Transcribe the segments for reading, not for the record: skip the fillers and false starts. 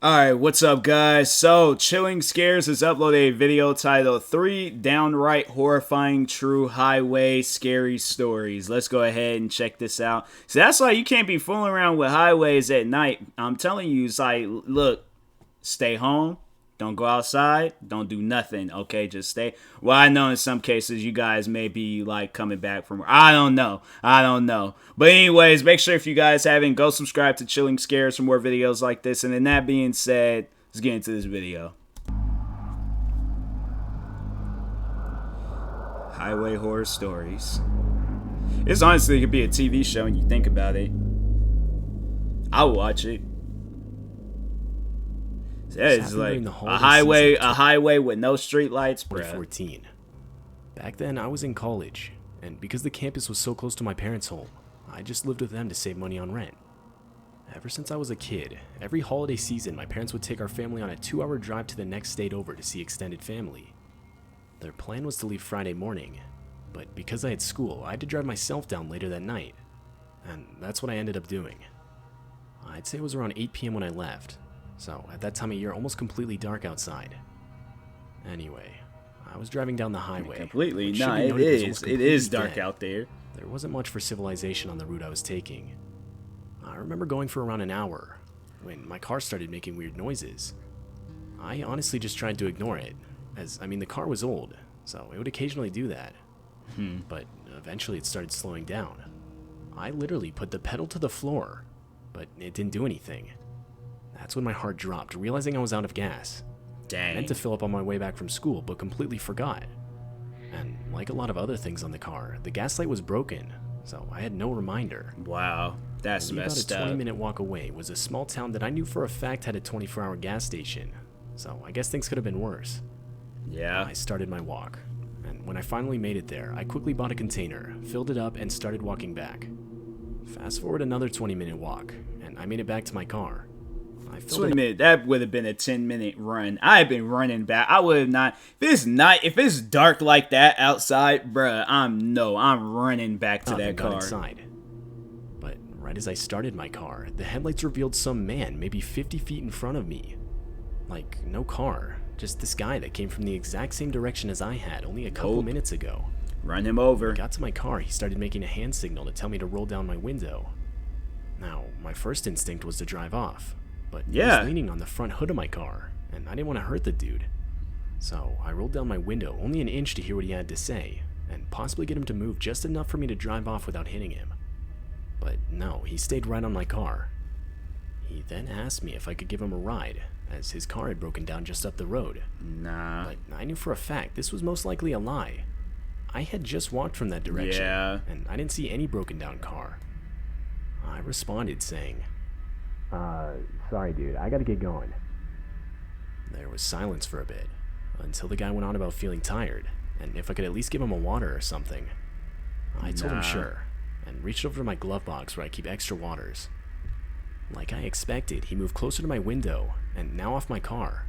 Alright, what's up guys? So, Chilling Scares has uploaded a video titled 3 Downright Horrifying True Highway Scary Stories. Let's go ahead and check this out. So that's why you can't be fooling around with highways at night. I'm telling you, it's like, look, stay home. Don't go outside. Don't do nothing. Okay, just stay. Well, I know in some cases you guys may be like coming back from. I don't know. But anyways, make sure if you guys haven't, go subscribe to Chilling Scares for more videos like this. And then that being said, let's get into this video. Highway horror stories. This honestly could be a TV show when you think about it. I'll watch it. Yeah, it's like a highway with no street lights, bro. 2014. Back then, I was in college, and because the campus was so close to my parents' home, I just lived with them to save money on rent. Ever since I was a kid, every holiday season, my parents would take our family on a 2-hour drive to the next state over to see extended family. Their plan was to leave Friday morning, but because I had school, I had to drive myself down later that night, and that's what I ended up doing. I'd say it was around 8 p.m. when I left. So, at that time of year, almost completely dark outside. Anyway, I was driving down the highway. Completely? No, it is dark out there. There wasn't much for civilization on the route I was taking. I remember going for around an hour, when my car started making weird noises. I honestly just tried to ignore it, as, the car was old, so it would occasionally do that. But eventually it started slowing down. I literally put the pedal to the floor, but it didn't do anything. That's when my heart dropped, realizing I was out of gas. Dang. I meant to fill up on my way back from school, but completely forgot. And like a lot of other things on the car, the gas light was broken, so I had no reminder. Wow, that's messed up. About a 20-minute walk away was a small town that I knew for a fact had a 24-hour gas station, so I guess things could have been worse. Yeah. I started my walk, and when I finally made it there, I quickly bought a container, filled it up, and started walking back. Fast forward another 20-minute walk, and I made it back to my car. 20 minutes, that would have been a 10-minute run. I had been running back. I would have not. If it's dark like that outside, bruh, I'm running back to that car. Inside. But right as I started my car, the headlights revealed some man maybe 50 feet in front of me. Like, no car, just this guy that came from the exact same direction as I had only a couple minutes ago. Run him over. When I got to my car, he started making a hand signal to tell me to roll down my window. Now, my first instinct was to drive off. But he was leaning on the front hood of my car, and I didn't want to hurt the dude. So I rolled down my window only an inch to hear what he had to say, and possibly get him to move just enough for me to drive off without hitting him. But no, he stayed right on my car. He then asked me if I could give him a ride, as his car had broken down just up the road. Nah. But I knew for a fact this was most likely a lie. I had just walked from that direction, and I didn't see any broken down car. I responded saying, sorry dude, I gotta get going. There was silence for a bit, until the guy went on about feeling tired, and if I could at least give him a water or something. I told him sure, and reached over to my glove box where I keep extra waters. Like I expected, he moved closer to my window, and now off my car.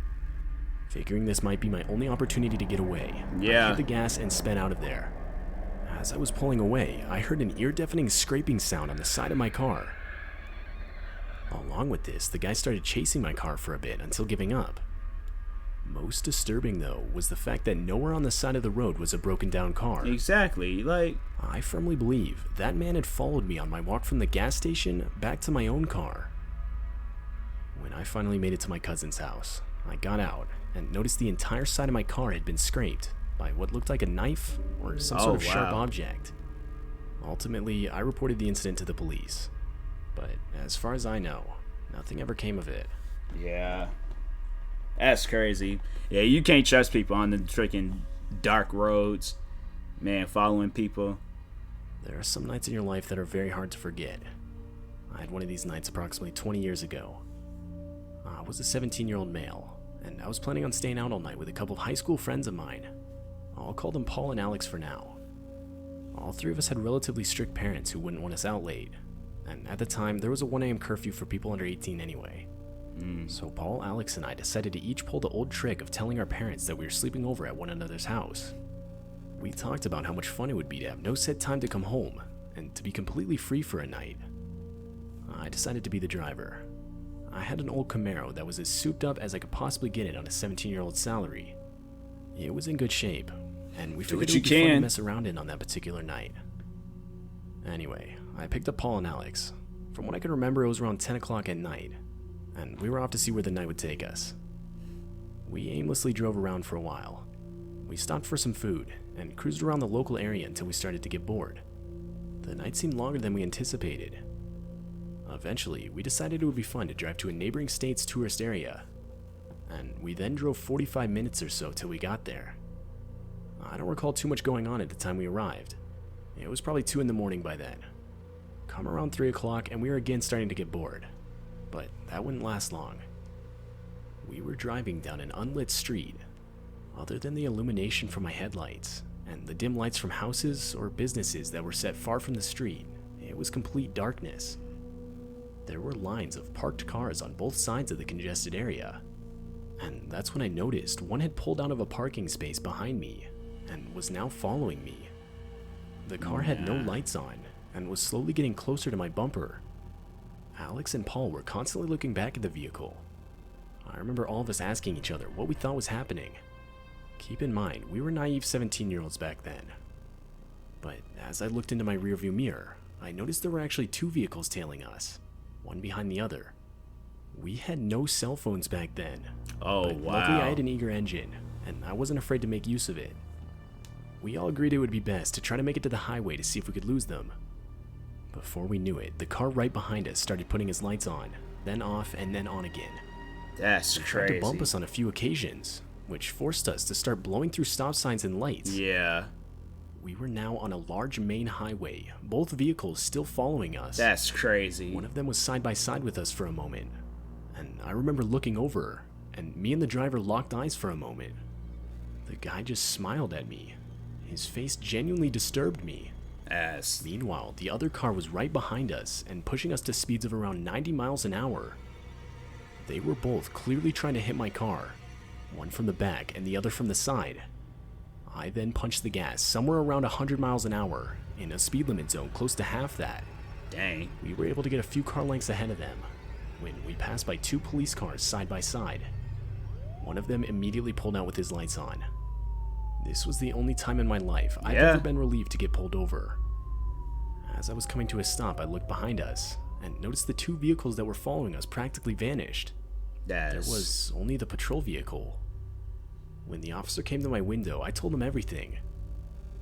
Figuring this might be my only opportunity to get away, I hit the gas and sped out of there. As I was pulling away, I heard an ear-deafening scraping sound on the side of my car. Along with this, the guy started chasing my car for a bit until giving up. Most disturbing, though, was the fact that nowhere on the side of the road was a broken down car. Exactly, like... I firmly believe that man had followed me on my walk from the gas station back to my own car. When I finally made it to my cousin's house, I got out and noticed the entire side of my car had been scraped by what looked like a knife or some sort of sharp object. Ultimately, I reported the incident to the police. But as far as I know, nothing ever came of it. Yeah. That's crazy. Yeah, you can't trust people on the freaking dark roads. Man, following people. There are some nights in your life that are very hard to forget. I had one of these nights approximately 20 years ago. I was a 17-year-old male, and I was planning on staying out all night with a couple of high school friends of mine. I'll call them Paul and Alex for now. All three of us had relatively strict parents who wouldn't want us out late. And at the time, there was a 1 a.m. curfew for people under 18 anyway. So Paul, Alex, and I decided to each pull the old trick of telling our parents that we were sleeping over at one another's house. We talked about how much fun it would be to have no set time to come home, and to be completely free for a night. I decided to be the driver. I had an old Camaro that was as souped up as I could possibly get it on a 17-year-old salary. It was in good shape, and we figured it would be fun to mess around in on that particular night. Anyway, I picked up Paul and Alex. From what I can remember, it was around 10 o'clock at night, and we were off to see where the night would take us. We aimlessly drove around for a while. We stopped for some food, and cruised around the local area until we started to get bored. The night seemed longer than we anticipated. Eventually, we decided it would be fun to drive to a neighboring state's tourist area, and we then drove 45 minutes or so till we got there. I don't recall too much going on at the time we arrived. It was probably 2 in the morning by then. Come around 3 o'clock and we were again starting to get bored, but that wouldn't last long. We were driving down an unlit street. Other than the illumination from my headlights and the dim lights from houses or businesses that were set far from the street, it was complete darkness. There were lines of parked cars on both sides of the congested area, and that's when I noticed one had pulled out of a parking space behind me and was now following me. The car had no lights on and was slowly getting closer to my bumper. Alex and Paul were constantly looking back at the vehicle. I remember all of us asking each other what we thought was happening. Keep in mind, we were naive 17-year-olds back then. But as I looked into my rearview mirror, I noticed there were actually 2 vehicles tailing us, one behind the other. We had no cell phones back then. Oh, but wow. Luckily, I had an eager engine, and I wasn't afraid to make use of it. We all agreed it would be best to try to make it to the highway to see if we could lose them. Before we knew it, the car right behind us started putting its lights on, then off, and then on again. That's crazy. crazy. Tried to bump us on a few occasions, which forced us to start blowing through stop signs and lights. Yeah. We were now on a large main highway, both vehicles still following us. That's crazy. One of them was side by side with us for a moment, and I remember looking over, and me and the driver locked eyes for a moment. The guy just smiled at me. His face genuinely disturbed me. Meanwhile, the other car was right behind us and pushing us to speeds of around 90 miles an hour. They were both clearly trying to hit my car, one from the back and the other from the side. I then punched the gas somewhere around 100 miles an hour, in a speed limit zone close to half that. Dang. We were able to get a few car lengths ahead of them, when we passed by 2 police cars side by side. One of them immediately pulled out with his lights on. This was the only time in my life I've ever been relieved to get pulled over. As I was coming to a stop, I looked behind us, and noticed the 2 vehicles that were following us practically vanished. There was only the patrol vehicle. When the officer came to my window, I told him everything.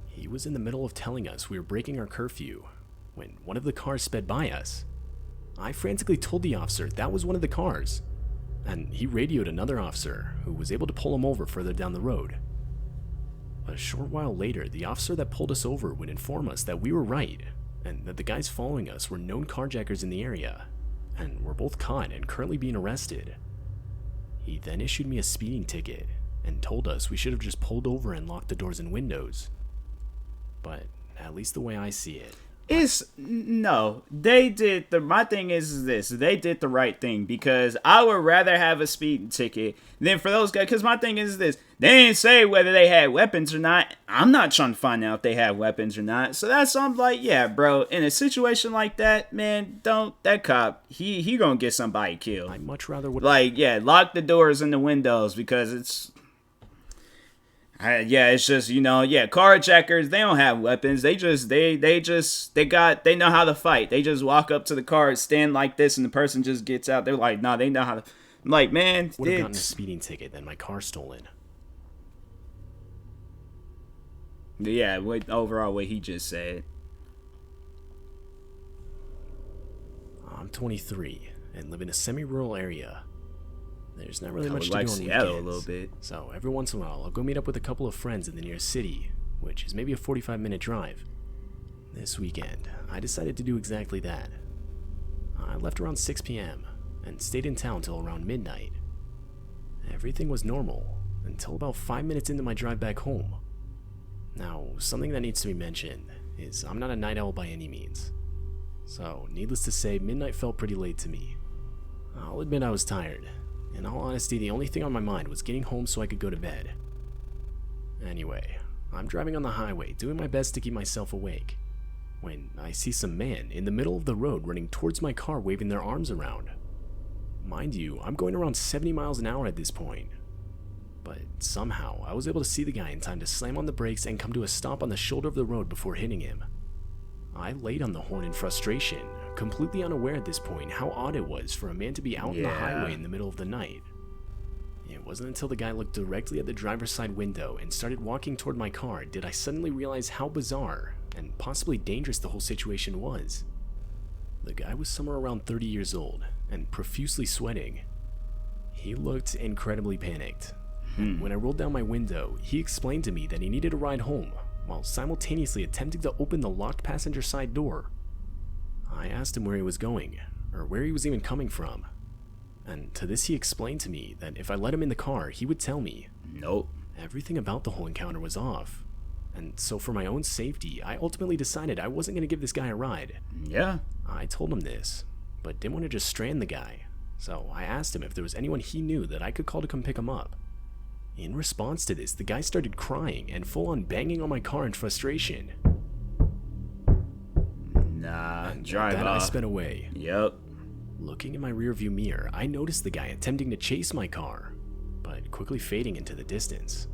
He was in the middle of telling us we were breaking our curfew, when one of the cars sped by us. I frantically told the officer that was one of the cars, and he radioed another officer who was able to pull him over further down the road. A short while later, the officer that pulled us over would inform us that we were right, and that the guys following us were known carjackers in the area, and were both caught and currently being arrested. He then issued me a speeding ticket, and told us we should have just pulled over and locked the doors and windows. But at least the way I see it, my thing is this, they did the right thing, because I would rather have a speeding ticket than for those guys, because my thing is this, they didn't say whether they had weapons or not. I'm not trying to find out if they have weapons or not, so that's, I'm like, yeah, bro, in a situation like that, man, that cop, he gonna get somebody killed. I much rather would, lock the doors and the windows, because it's just, carjackers, they don't have weapons. They know how to fight. They just walk up to the car, stand like this, and the person just gets out. They're like, nah, they know how to. I'm like, man, would have gotten a speeding ticket, then my car stolen. Yeah, overall, what he just said. I'm 23 and live in a semi-rural area. There's not really much to do on Seattle weekends, a little bit. So every once in a while I'll go meet up with a couple of friends in the nearest city, which is maybe a 45-minute drive. This weekend, I decided to do exactly that. I left around 6 p.m. and stayed in town till around midnight. Everything was normal until about 5 minutes into my drive back home. Now, something that needs to be mentioned is I'm not a night owl by any means. So, needless to say, midnight felt pretty late to me. I'll admit I was tired. In all honesty, the only thing on my mind was getting home so I could go to bed. Anyway, I'm driving on the highway, doing my best to keep myself awake, when I see some man in the middle of the road running towards my car waving their arms around. Mind you, I'm going around 70 miles an hour at this point. But somehow, I was able to see the guy in time to slam on the brakes and come to a stop on the shoulder of the road before hitting him. I laid on the horn in frustration, completely unaware at this point how odd it was for a man to be out on the highway in the middle of the night. It wasn't until the guy looked directly at the driver's side window and started walking toward my car did I suddenly realize how bizarre and possibly dangerous the whole situation was. The guy was somewhere around 30 years old and profusely sweating. He looked incredibly panicked. And when I rolled down my window, he explained to me that he needed a ride home while simultaneously attempting to open the locked passenger side door. I asked him where he was going, or where he was even coming from. And to this he explained to me that if I let him in the car, he would tell me. Nope. Everything about the whole encounter was off. And so for my own safety, I ultimately decided I wasn't going to give this guy a ride. Yeah. I told him this, but didn't want to just strand the guy. So I asked him if there was anyone he knew that I could call to come pick him up. In response to this, the guy started crying and full-on banging on my car in frustration. Nah, and drive then off. I sped away. Yep. Looking in my rearview mirror, I noticed the guy attempting to chase my car, but quickly fading into the distance.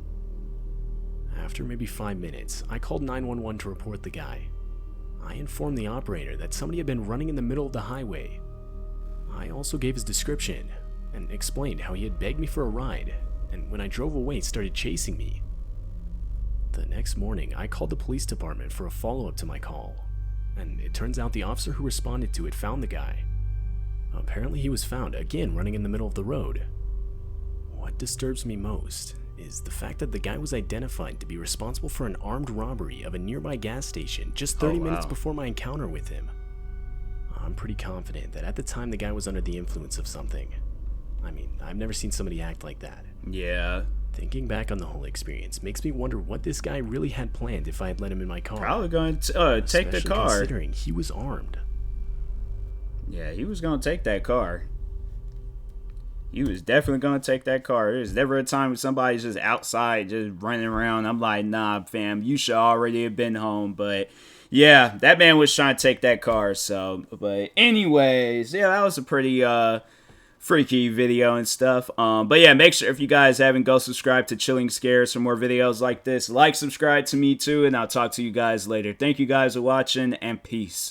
After maybe 5 minutes, I called 911 to report the guy. I informed the operator that somebody had been running in the middle of the highway. I also gave his description and explained how he had begged me for a ride, and when I drove away started chasing me. The next morning, I called the police department for a follow-up to my call, and it turns out the officer who responded to it found the guy. Apparently he was found again running in the middle of the road. What disturbs me most is the fact that the guy was identified to be responsible for an armed robbery of a nearby gas station just 30 minutes before my encounter with him. I'm pretty confident that at the time the guy was under the influence of something. I mean, I've never seen somebody act like that. Yeah. Thinking back on the whole experience makes me wonder what this guy really had planned if I had let him in my car. Probably going to take the car. Considering he was armed. Yeah, he was going to take that car. He was definitely going to take that car. There's never a time when somebody's just outside, just running around. I'm like, nah, fam, you should already have been home. But yeah, that man was trying to take that car. So, but anyways, yeah, that was a pretty freaky video and stuff. But yeah, make sure if you guys haven't, go subscribe to Chilling Scares for more videos like this. Like, subscribe to me too, and I'll talk to you guys later. Thank you guys for watching, and peace.